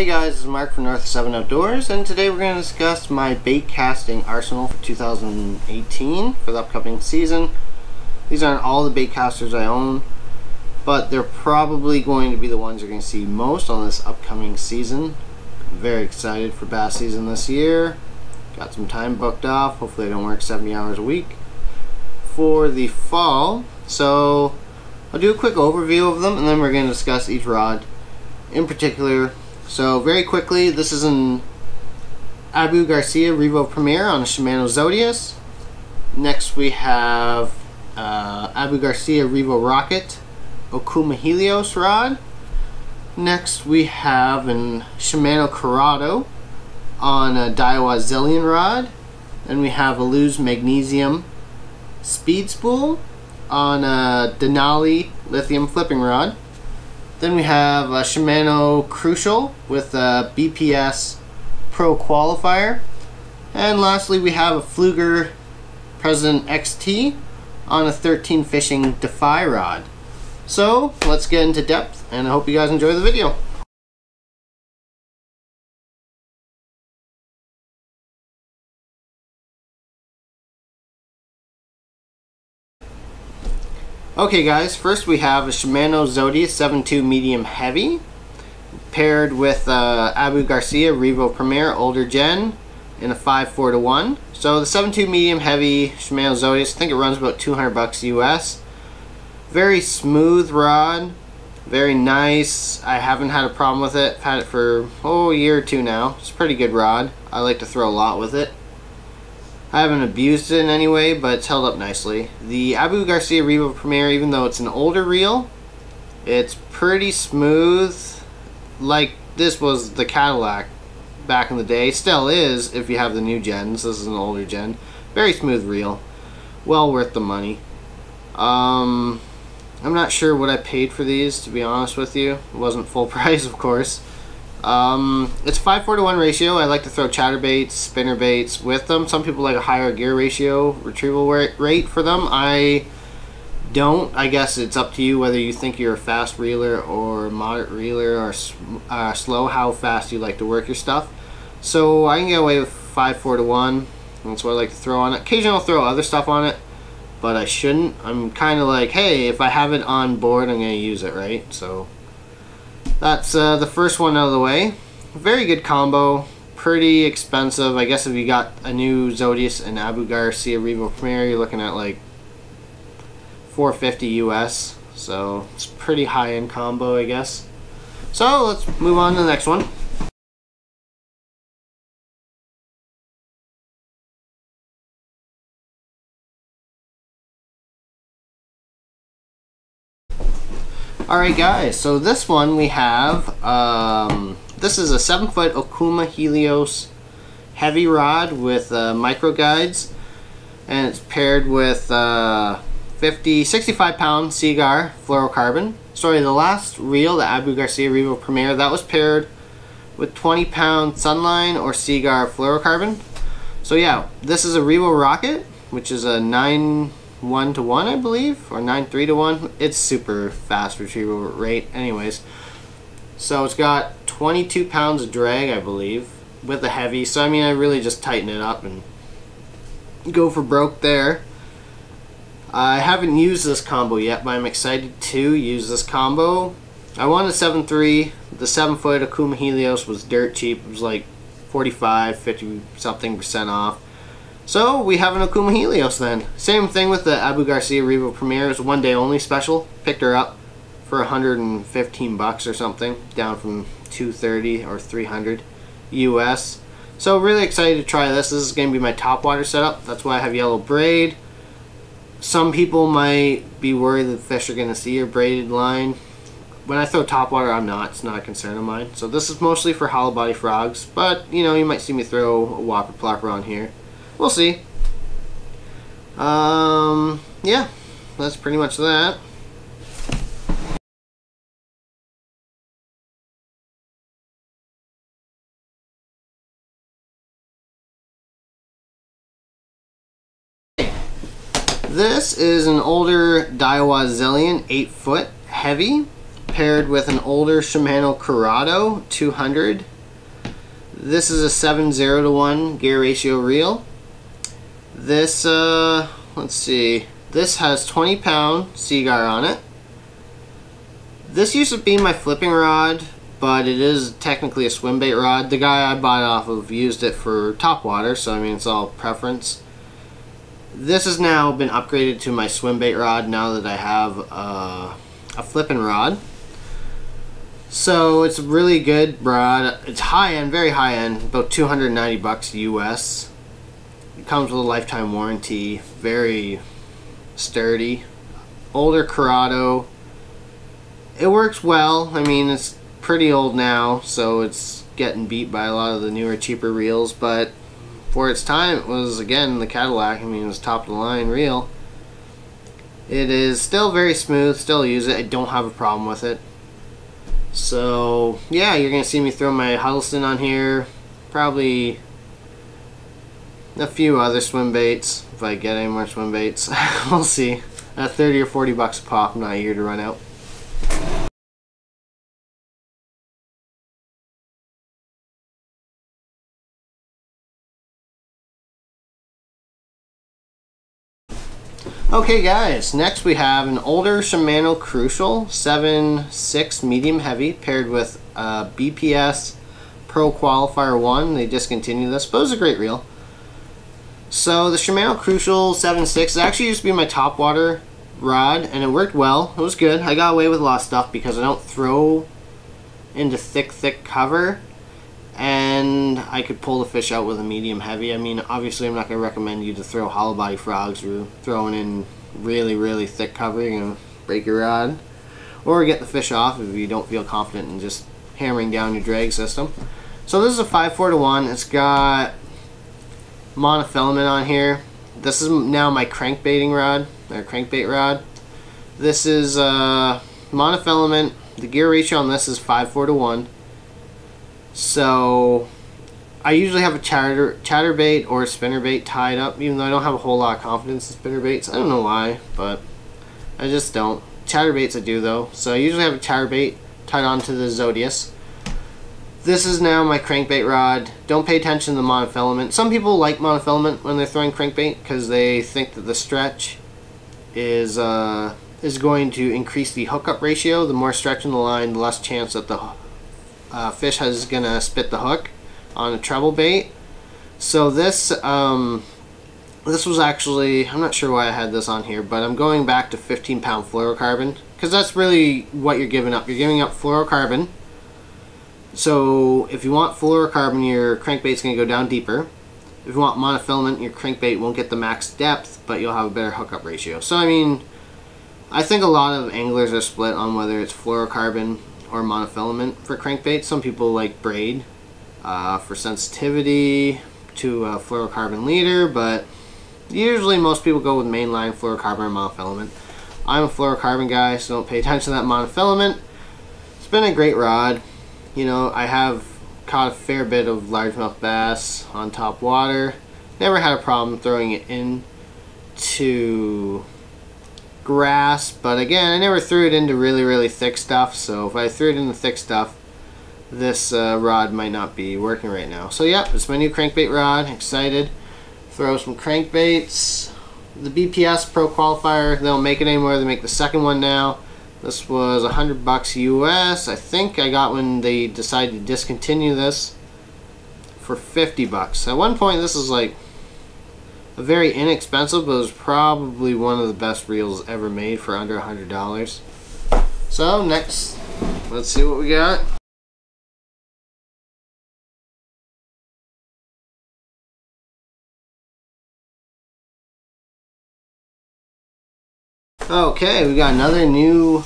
Hey guys, this is Mark from North 7 Outdoors, and today we're going to discuss my Baitcasting Arsenal for 2018 for the upcoming season. These aren't all the baitcasters I own, but they're probably going to be the ones you're going to see most on this upcoming season. I'm very excited for bass season this year. Got some time booked off. Hopefully I don't work 70 hours a week for the fall. So I'll do a quick overview of them, and then we're going to discuss each rod in particular. So very quickly, this is an Abu Garcia Revo Premier on a Shimano Zodius. Next we have Abu Garcia Revo Rocket Okuma Helios rod. Next we have an Shimano Corrado on a Daya Elian rod. Then we have a Luz Magnesium Speed Spool on a Denali lithium flipping rod. Then we have a Shimano Crucial with a BPS Pro Qualifier. And lastly we have a Pflueger President XT on a 13 Fishing Defy rod. So let's get into depth, and I hope you guys enjoy the video. Okay guys, first we have a Shimano Zodius 7.2 medium heavy paired with Abu Garcia Revo Premier older gen in a 5.4:1. So the 7.2 medium heavy Shimano Zodius, I think it runs about 200 bucks US. Very smooth rod, very nice. I haven't had a problem with it. I've had it for a year or two now. It's a pretty good rod. I like to throw a lot with it. I haven't abused it in any way, but it's held up nicely. The Abu Garcia Revo Premier, even though it's an older reel, it's pretty smooth. Like this was the Cadillac back in the day. Still is if you have the new gens. This is an older gen. Very smooth reel. Well worth the money. I'm not sure what I paid for these, to be honest with you. It wasn't full price, of course. It's 5.4:1 ratio. I like to throw chatterbaits, spinnerbaits with them. Some people like a higher gear ratio retrieval rate for them. I don't. I guess it's up to you whether you think you're a fast reeler or moderate reeler or slow, how fast you like to work your stuff. So I can get away with 5.4:1. That's what I like to throw on it. Occasionally I'll throw other stuff on it, but I shouldn't. I'm kind of like, hey, if I have it on board, I'm going to use it, right? So that's the first one out of the way. Very good combo, pretty expensive. I guess if you got a new Zodius and Abu Garcia Revo Premier, you're looking at like $450 US. So it's pretty high-end combo, I guess. So let's move on to the next one. Alright guys, so this one we have, this is a 7-foot Okuma Helios heavy rod with micro guides, and it's paired with 65 pound Seagar fluorocarbon. Sorry, the last reel, the Abu Garcia Revo Premier, that was paired with 20 pound Sunline or Seagar fluorocarbon. So yeah, this is a Revo Rocket, which is a 9.1:1, I believe, or 9.3:1. It's super fast retrieval rate anyways. So it's got 22 pounds of drag, I believe, with the heavy. So I mean, I really just tighten it up and go for broke there. I haven't used this combo yet, but I'm excited to use this combo. I wanted 7.3. The 7-foot Okuma Helios was dirt cheap. It was like 50 something % off. So we have an Okuma Helios then. Same thing with the Abu Garcia Revo Premier. It's a one day only special. Picked her up for 115 bucks or something, down from 230 or 300 US. So really excited to try this. This is going to be my topwater setup. That's why I have yellow braid. Some people might be worried that fish are going to see your braided line. When I throw topwater, I'm not. It's not a concern of mine. So this is mostly for hollow body frogs, but you know, you might see me throw a whopper plopper on here. We'll see. Yeah, that's pretty much that. This is an older Daya Elian 8-foot heavy paired with an older Shimano Corrado 200. This is a 7:0:1 gear ratio reel. This, let's see, this has 20-pound Seaguar on it. This used to be my flipping rod, but it is technically a swim bait rod. The guy I bought it off of used it for topwater, so I mean it's all preference. This has now been upgraded to my swim bait rod now that I have a flipping rod. So it's a really good rod. It's high end, very high end, about 290 bucks US. It comes with a lifetime warranty, very sturdy. Older Corrado. It works well. I mean, it's pretty old now, so it's getting beat by a lot of the newer, cheaper reels, but for its time, it was, again, the Cadillac. I mean, it was top of the line reel. It is still very smooth, still use it. I don't have a problem with it. So yeah, you're gonna see me throw my Huddleston on here, probably a few other swim baits if I get any more swim baits. We'll see. At 30 or 40 bucks a pop, I'm not here to run out. Okay guys, next we have an older Shimano Crucial 7.6 medium heavy paired with BPS Pro Qualifier 1. They discontinued this, but it was a great reel. So the Shimano Crucial 7.6 actually used to be my topwater rod, and it worked well. It was good. I got away with a lot of stuff because I don't throw into thick cover, and I could pull the fish out with a medium heavy. I mean, obviously I'm not going to recommend you to throw hollow body frogs or throwing in really thick cover. You're going to break your rod or get the fish off if you don't feel confident in just hammering down your drag system. So this is a 5:4:1. It's got monofilament on here. This is now my crankbaiting rod, or crankbait rod. This is monofilament. The gear ratio on this is 5:4:1. So I usually have a chatterbait or a spinnerbait tied up, even though I don't have a whole lot of confidence in spinnerbaits. I don't know why, but I just don't. Chatterbaits I do though. So I usually have a chatterbait tied onto the Zodius. This is now my crankbait rod. Don't pay attention to the monofilament. Some people like monofilament when they're throwing crankbait because they think that the stretch is going to increase the hookup ratio. The more stretch in the line, the less chance that the fish is gonna spit the hook on a treble bait. So this was actually, I'm not sure why I had this on here, but I'm going back to 15-pound fluorocarbon because that's really what you're giving up. You're giving up fluorocarbon. So if you want fluorocarbon, your crankbait's gonna go down deeper. If you want monofilament, your crankbait won't get the max depth, but you'll have a better hookup ratio. So I mean, I think a lot of anglers are split on whether it's fluorocarbon or monofilament for crankbait. Some people like braid for sensitivity to a fluorocarbon leader, but usually most people go with mainline fluorocarbon or monofilament. I'm a fluorocarbon guy, so don't pay attention to that monofilament. It's been a great rod. You know, I have caught a fair bit of largemouth bass on top water. Never had a problem throwing it into grass, but again, I never threw it into really thick stuff. So if I threw it into thick stuff, this rod might not be working right now. So yep, it's my new crankbait rod. Excited. Throw some crankbaits. The BPS Pro Qualifier, they don't make it anymore. They make the second one now. This was 100 bucks US. I think I got when they decided to discontinue this for 50 bucks. At one point, this was like a very inexpensive, but it was probably one of the best reels ever made for under $100. So next, let's see what we got. Okay, we got another new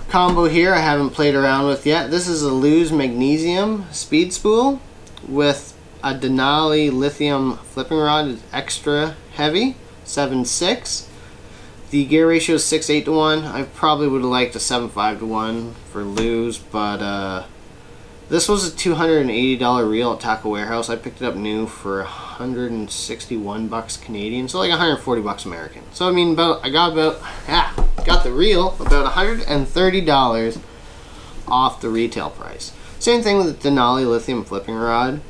combo here I haven't played around with yet. This is a Luz Magnesium speed spool with a Denali lithium flipping rod. It's extra heavy, 7.6. The gear ratio is 6:8:1. I probably would have liked a 7.5:1 for Luz, but this was a $280 reel at Tackle Warehouse. I picked it up new for 161 bucks Canadian, so like 140 bucks American. So I mean, I got got the reel about $130 off the retail price. Same thing with the Denali lithium flipping rod.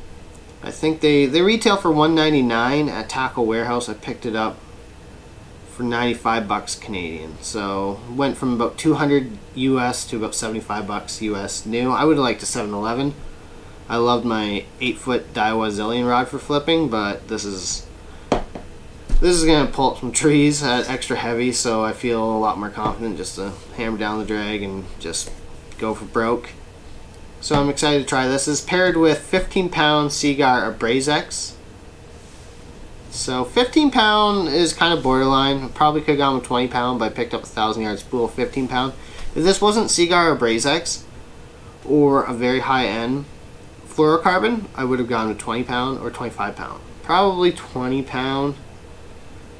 I think they retail for $199 at Tackle Warehouse. I picked it up for 95 bucks Canadian. So went from about 200 US to about 75 bucks US new. I would have liked a 711. I loved my 8-foot Daya Elian rod for flipping, but this is gonna pull up some trees at extra heavy, so I feel a lot more confident just to hammer down the drag and just go for broke. So I'm excited to try this. It's paired with 15-pound Seaguar AbrazeX. So 15-pound is kind of borderline. Probably could have gone with 20-pound, but I picked up a 1,000-yard spool of 15-pound. If this wasn't Seaguar AbrazeX or a very high-end fluorocarbon, I would have gone with 20-pound or 25-pound. Probably 20-pound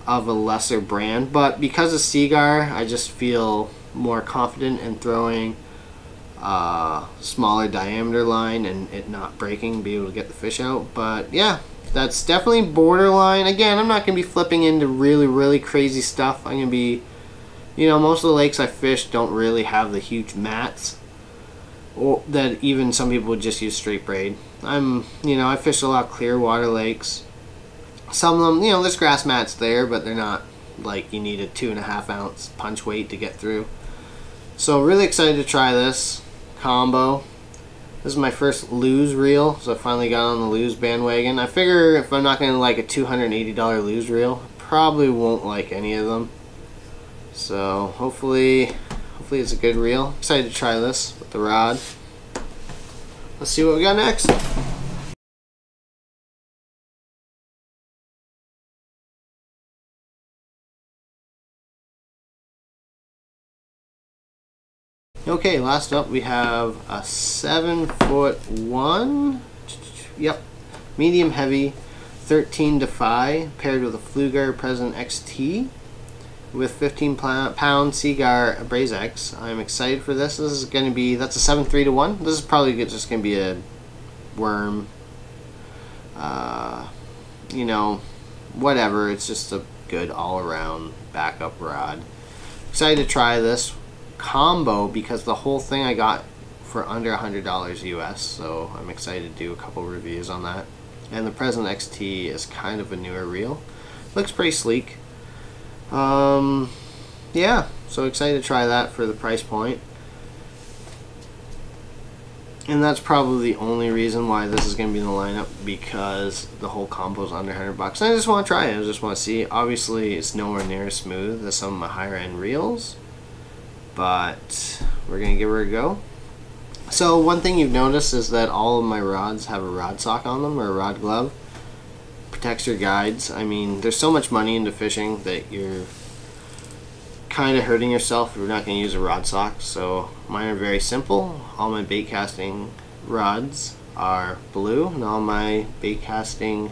of a lesser brand, but because of Seaguar, I just feel more confident in throwing smaller diameter line and it not breaking, be able to get the fish out. But yeah, that's definitely borderline. Again, I'm not going to be flipping into really crazy stuff. I'm going to be, you know, most of the lakes I fish don't really have the huge mats, or that even some people would just use straight braid. I fish a lot of clear water lakes. Some of them, you know, there's grass mats there, but they're not like you need a 2.5 ounce punch weight to get through. So really excited to try this combo. This is my first lose reel, so I finally got on the lose bandwagon. I figure if I'm not going to like a $280 lose reel, I probably won't like any of them. So hopefully it's a good reel. Excited to try this with the rod. Let's see what we got next. Okay, last up we have a 7'1", yep, medium heavy, 13 Defy, paired with a Flugar President XT with 15-pound Seaguar AbrazeX. I'm excited for this. This is going to be, that's a 7-3-1. This is probably just going to be a worm, you know, whatever. It's just a good all-around backup rod. Excited to try this combo because the whole thing I got for under $100 US, so I'm excited to do a couple reviews on that. And the President XT is kind of a newer reel. Looks pretty sleek. Yeah, so excited to try that for the price point. And that's probably the only reason why this is going to be in the lineup, because the whole combo is under 100 bucks. And I just want to try it. I just want to see. Obviously, it's nowhere near as smooth as some of my higher end reels, but we're going to give her a go. So one thing you've noticed is that all of my rods have a rod sock on them, or a rod glove. Protects your guides. I mean, there's so much money into fishing that you're kind of hurting yourself if you're not going to use a rod sock. So mine are very simple. All my bait casting rods are blue, and all my spinning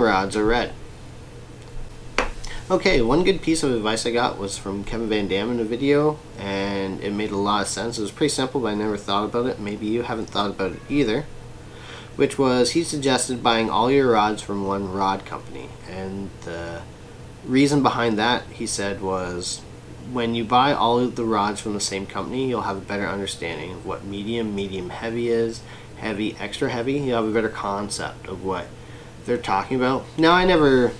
rods are red. Okay, one good piece of advice I got was from Kevin Van Dam in a video, and it made a lot of sense. It was pretty simple, but I never thought about it. Maybe you haven't thought about it either. Which was, he suggested buying all your rods from one rod company. And the reason behind that, he said, was when you buy all of the rods from the same company, you'll have a better understanding of what medium heavy is, heavy, extra heavy. You'll have a better concept of what they're talking about. Now, I never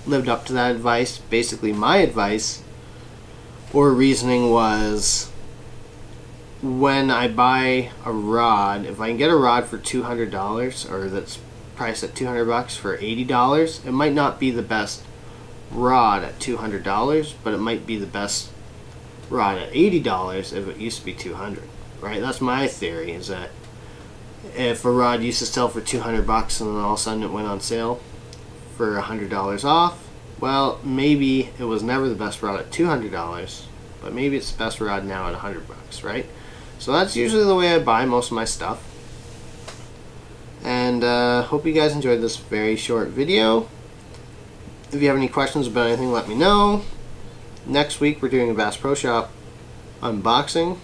lived up to that advice. Basically, my advice or reasoning was, when I buy a rod, if I can get a rod for $200, or that's priced at 200 bucks for $80, it might not be the best rod at $200, but it might be the best rod at $80 if it used to be 200, right? That's my theory, is that if a rod used to sell for 200 bucks and then all of a sudden it went on sale for $100 off, well, maybe it was never the best rod at $200, but maybe it's the best rod now at 100 bucks, right? So that's usually the way I buy most of my stuff. And hope you guys enjoyed this very short video. If you have any questions about anything, let me know. Next week we're doing a Bass Pro Shop unboxing.